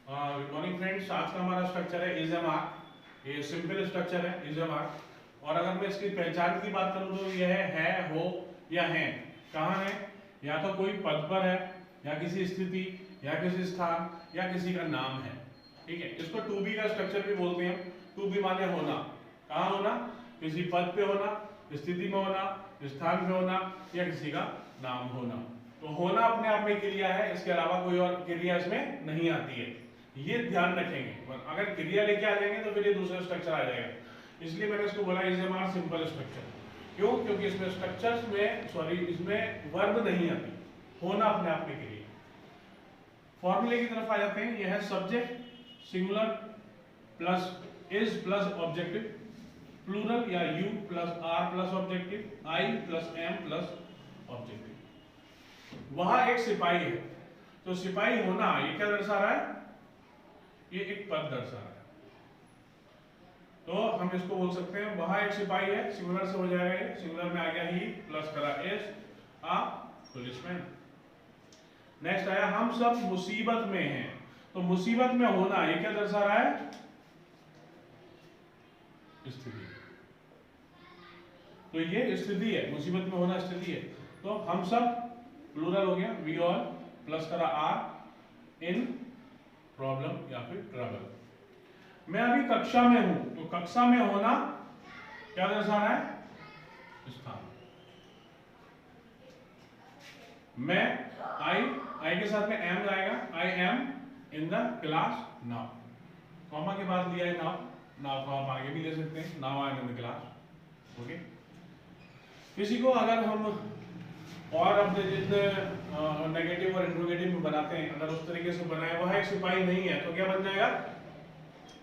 Good morning friends. आज का हमारा स्ट्रक्चर है इज एम आर। ये सिंपल स्ट्रक्चर है इज एम आर। और अगर मैं इसकी पहचान की बात करूं तो यह है हो या है। कहाँ है? या तो कोई पद पर है, या किसी स्थिति, या किसी स्थान, या किसी का नाम है। ठीक है, इसको टू बी का स्ट्रक्चर भी बोलते हैं। टू बी माने होना। कहाँ होना? किसी पद पे होना, स्थिति में होना, स्थान पे होना, या किसी का नाम होना। तो होना अपने आप में क्रिया है, इसके अलावा कोई और क्रिया इसमें नहीं आती है, ये ध्यान रखेंगे। अगर क्रिया लेके आ जाएंगे तो फिर ये दूसरा स्ट्रक्चर आ जाएगा। इसलिए मैंने इसको बोला is M R simple structure. क्यों? क्योंकि इसमें स्ट्रक्चर्स में इसमें वर्ब नहीं आती, होना अपने आप में क्रिया। फॉर्मूले की तरफ आ जाते हैं। यह है subject singular plus is plus objective, plural या you plus are plus objective, I plus am plus objective. वहां एक सिपाही है, तो सिपाही होना ये क्या दर्शा रहा है? ये एक पद दर्शा रहा है। तो हम इसको बोल सकते हैं वहां एक सिपाही है, सिंगुलर से हो जाएगा। ये सिंगुलर में आ गया ही प्लस करा इज आ पुलिसमैन। नेक्स्ट आया हम सब मुसीबत में हैं, तो मुसीबत में होना ये क्या दर्शा रहा है? स्थिति। तो ये स्थिति है, मुसीबत में होना स्थिति है। तो हम सब प्लूरल हो गया, वी ऑल प्लस करा आर इन प्रॉब्लम या फिर ट्रबल। मैं अभी कक्षा में हूं, तो कक्षा में होना क्या दर्शा रहा है? स्थान। मैं आई के साथ में एम जाएगा, I am in the class now. Comma के बाद लिया है नाउ, नाउ को आप आगे भी ले सकते हैं, now I am in the class. Okay. किसी को अगर हम और अपने जितने नेगेटिव और इंट्रोगेटिव में बनाते हैं, अगर उस तरीके से बनाए वह एक सिपाही नहीं है, तो क्या बन जाएगा?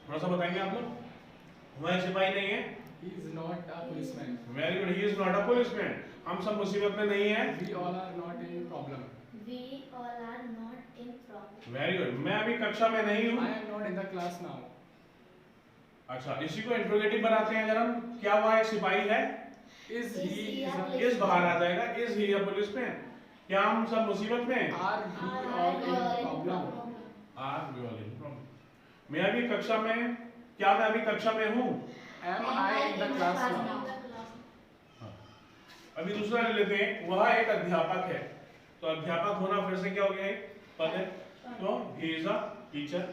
थोड़ा सा बताएंगे आप लोग। वह एक सिपाही नहीं है, He is not a policeman. Very good, he is not a policeman. हम सब मुसीबत में नहीं है, We all are not in problem. We all are not in problem. Very good. मैं अभी कक्षा में नहीं हूँ। I am not in the class now. अच्छा, इसी को इंट्रोगेटिव बनाते हैं अगर हम, क्या वह एक सिपाही है? Is he is a इस बाहर आ जाएगा, इज ही अ पुलिसमैन। क्या हम सब मुसीबत में? Are we all in problem? Are we all in problem. मैं अभी कक्षा में, क्या मैं अभी कक्षा में हूँ? Am I in the class now? अभी दूसरा ले लेते हैं, वह एक अध्यापक है। तो अध्यापक होना फिर से क्या हो गया? पद है, तो ही इज अ टीचर।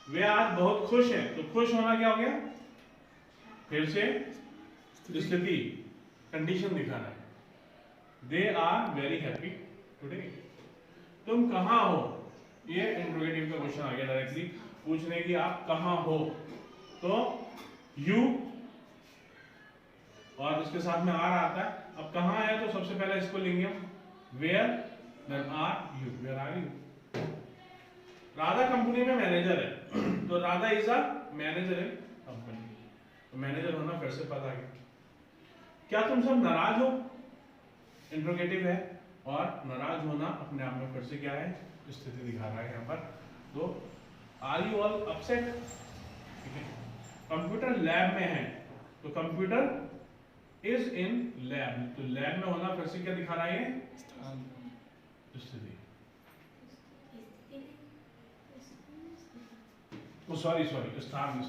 वे आज बहुत खुश हैं, तो खुश होना क्या हो गया? फिर से स्थिति, कंडीशन दिखाना है। They are very happy today. तुम कहाँ हो? ये इंट्रोगेटिव का क्वेश्चन आ गया, डायरेक्टली पूछने की आप कहाँ हो। तो यू और इसके साथ में आर आता है। अब कहाँ है तो सबसे पहले इसको लेंगे हम, where, then are you, where are you. Radha company में मैनेजर है, तो Radha is a manager in company. तो मैनेजर होना फिर से पता है। क्या तुम सब नाराज हो? इंट्रोगेटिव है, और नाराज होना अपने आप में फिर से क्या है? स्थिति दिखा रहा है यहाँ पर। तो आर यू ऑल अपसेट? ठीक है। कंप्यूटर लैब में है, तो कंप्यूटर इज इन लैब, तो लैब में होना फिर से क्या दिखा रहा है? स्थिति। ओ सॉरी स्थान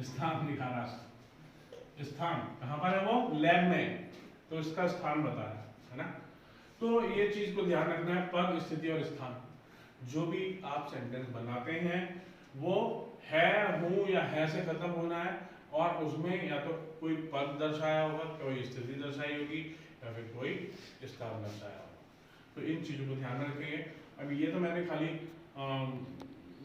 स्थान दिखा रहा है। स्थान कहाँ पर है? वो लैब में, तो इसका स्थान बता रहा है ना। तो ये चीज को ध्यान रखना है, पद, स्थिति और स्थान। जो भी आप सेंटेंस बनाते हैं वो है, हूं या है से खत्म होना है, और उसमें या तो कोई पद दर्शाया होगा, कोई स्थिति दर्शाई होगी, या फिर कोई स्थान दर्शाया होगा। तो इन चीजों को ध्यान में रखेंगे। अब ये तो मैंने खाली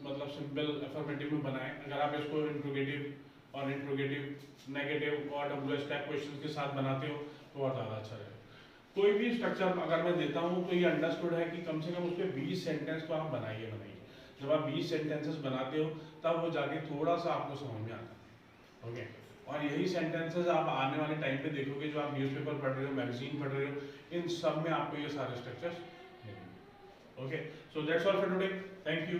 मतलब सिंपल अफर्मेटिव में बनाए। अगर आप इसको इंट्रोगेटिव और इंट्रोगेटिव नेगेटिव और डब्ल्यूएच टाइप क्वेश्चन के साथ बनाते हो तो और ज़्यादा अच्छा रहेगा। कोई भी स्ट्रक्चर अगर मैं देता हूँ तो ये अंडरस्टूड है कि कम से कम उसके 20 सेंटेंस तो आप बनाइए। जब आप 20 सेंटेंसेस बनाते हो तब वो जाके थोड़ा सा आपको समझ में आता है। ओके। और यही सेंटेंसेस आप आने वाले टाइम पे देखोगे, जो आप न्यूज़पेपर पढ़ रहे हो, मैगजीन पढ़ रहे हो, इन सब में आपको ये सारे स्ट्रक्चर्स मिलेंगे। Okay, so that's all for today. Thank you.